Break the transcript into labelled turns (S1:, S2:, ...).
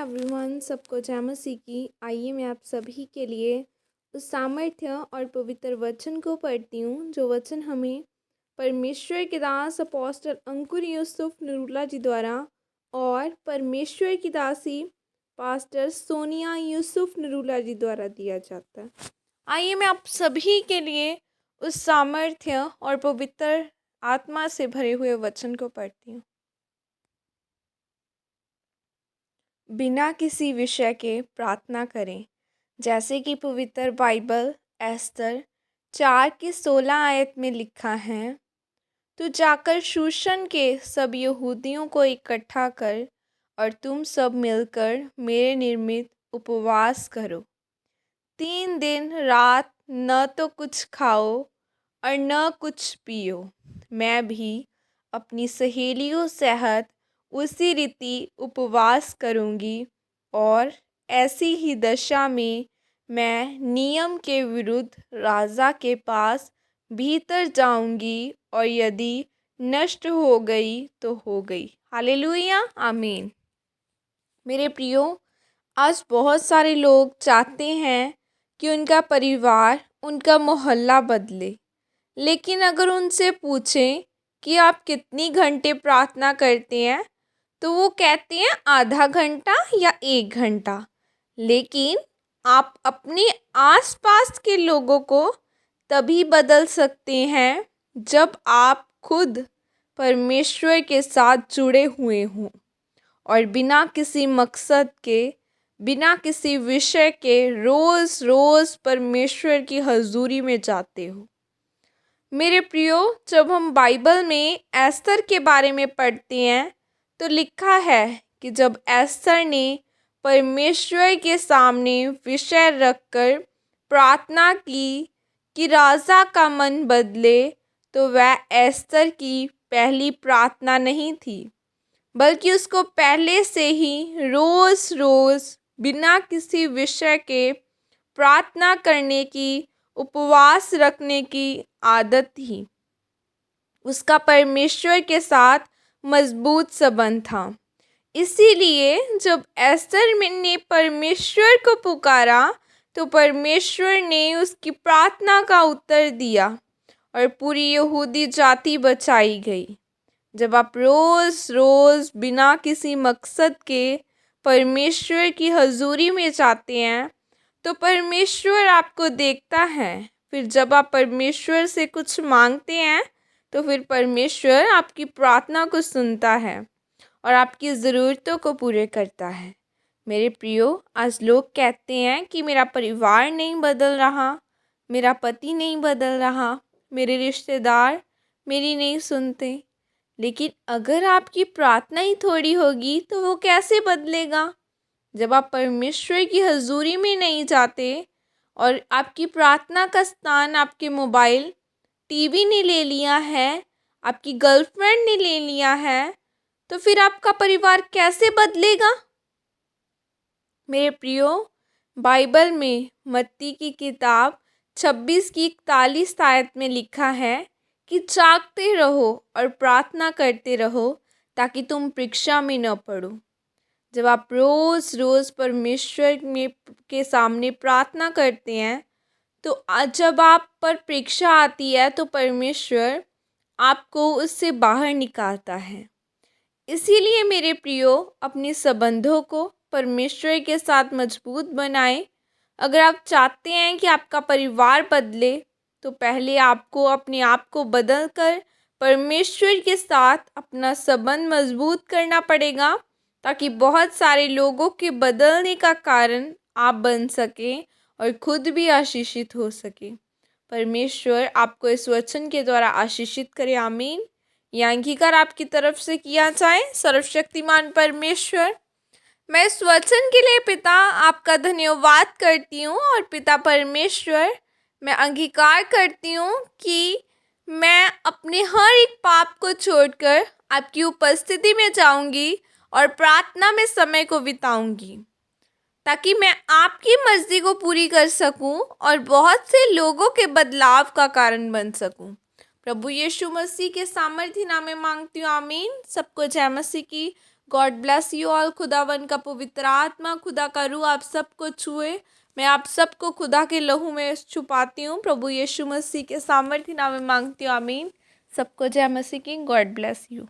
S1: Everyone, सबको जय मसीह की। आइए मैं आप सभी के लिए उस सामर्थ्य और पवित्र वचन को पढ़ती हूँ जो वचन हमें परमेश्वर के दास अपोस्टल अंकुर यूसुफ नरूला जी द्वारा और परमेश्वर की दासी पास्टर सोनिया यूसुफ नरूला जी द्वारा दिया जाता है। आइए मैं आप सभी के लिए उस सामर्थ्य और पवित्र आत्मा से भरे हुए वचन को पढ़ती हूँ। बिना किसी विषय के प्रार्थना करें, जैसे कि पवित्र बाइबल एस्तर 4:16 में लिखा है, तू जाकर शूशन के सब यहूदियों को इकट्ठा कर और तुम सब मिलकर मेरे निमित्त उपवास करो। 3 दिन रात न तो कुछ खाओ और न कुछ पियो। मैं भी अपनी सहेलियों सहित उसी रीति उपवास करूंगी और ऐसी ही दशा में मैं नियम के विरुद्ध राजा के पास भीतर जाऊंगी और यदि नष्ट हो गई तो हो गई। हालेलुया, आमीन। मेरे प्रियो, आज बहुत सारे लोग चाहते हैं कि उनका परिवार, उनका मोहल्ला बदले, लेकिन अगर उनसे पूछें कि आप कितनी घंटे प्रार्थना करते हैं तो वो कहते हैं आधा घंटा या 1 घंटा। लेकिन आप अपने आसपास के लोगों को तभी बदल सकते हैं जब आप खुद परमेश्वर के साथ जुड़े हुए हों और बिना किसी मकसद के, बिना किसी विषय के रोज़ रोज़ परमेश्वर की हजूरी में जाते हो। मेरे प्रियो, जब हम बाइबल में एस्तर के बारे में पढ़ते हैं तो लिखा है कि जब एस्तर ने परमेश्वर के सामने विषय रखकर प्रार्थना की कि राजा का मन बदले, तो वह एस्तर की पहली प्रार्थना नहीं थी, बल्कि उसको पहले से ही रोज़ रोज़ बिना किसी विषय के प्रार्थना करने की, उपवास रखने की आदत थी। उसका परमेश्वर के साथ मजबूत संबंध था। इसीलिए जब एस्तर ने परमेश्वर को पुकारा तो परमेश्वर ने उसकी प्रार्थना का उत्तर दिया और पूरी यहूदी जाति बचाई गई। जब आप रोज़ रोज़ बिना किसी मकसद के परमेश्वर की हजूरी में जाते हैं तो परमेश्वर आपको देखता है। फिर जब आप परमेश्वर से कुछ मांगते हैं तो फिर परमेश्वर आपकी प्रार्थना को सुनता है और आपकी ज़रूरतों को पूरे करता है। मेरे प्रियो, आज लोग कहते हैं कि मेरा परिवार नहीं बदल रहा, मेरा पति नहीं बदल रहा, मेरे रिश्तेदार मेरी नहीं सुनते। लेकिन अगर आपकी प्रार्थना ही थोड़ी होगी तो वो कैसे बदलेगा? जब आप परमेश्वर की हजूरी में नहीं जाते और आपकी प्रार्थना का स्थान आपके मोबाइल, टीवी ने ले लिया है, आपकी गर्लफ्रेंड ने ले लिया है, तो फिर आपका परिवार कैसे बदलेगा? मेरे प्रियो, बाइबल में मत्ती की किताब 26:41 में लिखा है कि जागते रहो और प्रार्थना करते रहो ताकि तुम परीक्षा में न पड़ो। जब आप रोज़ रोज़ परमेश्वर के सामने प्रार्थना करते हैं तो जब आप पर परीक्षा आती है तो परमेश्वर आपको उससे बाहर निकालता है। इसीलिए मेरे प्रियो, अपने संबंधों को परमेश्वर के साथ मजबूत बनाएं। अगर आप चाहते हैं कि आपका परिवार बदले तो पहले आपको अपने आप को बदल कर परमेश्वर के साथ अपना संबंध मजबूत करना पड़ेगा ताकि बहुत सारे लोगों के बदलने का कारण आप बन सकें और खुद भी आशीषित हो सके। परमेश्वर आपको इस वचन के द्वारा आशीषित करे, आमीन। यह अंगीकार आपकी तरफ से किया जाए। सर्वशक्तिमान परमेश्वर, मैं इस वचन के लिए पिता आपका धन्यवाद करती हूँ और पिता परमेश्वर, मैं अंगीकार करती हूँ कि मैं अपने हर एक पाप को छोड़कर आपकी उपस्थिति में जाऊंगी और प्रार्थना में समय को बिताऊंगी ताकि मैं आपकी मर्जी को पूरी कर सकूं और बहुत से लोगों के बदलाव का कारण बन सकूं। प्रभु यीशु मसीह के सामर्थ्य नाम में मांगती हूँ, आमीन। सबको जय मसीह की। God bless you all. खुदावन का पवित्र आत्मा, खुदा का रूह आप सबको छुए। मैं आप सबको खुदा के लहू में छुपाती हूँ। प्रभु यीशु मसीह के सामर्थ्य नाम में मांगती हूँ, आमीन। सबको जय मसीह की। God bless you.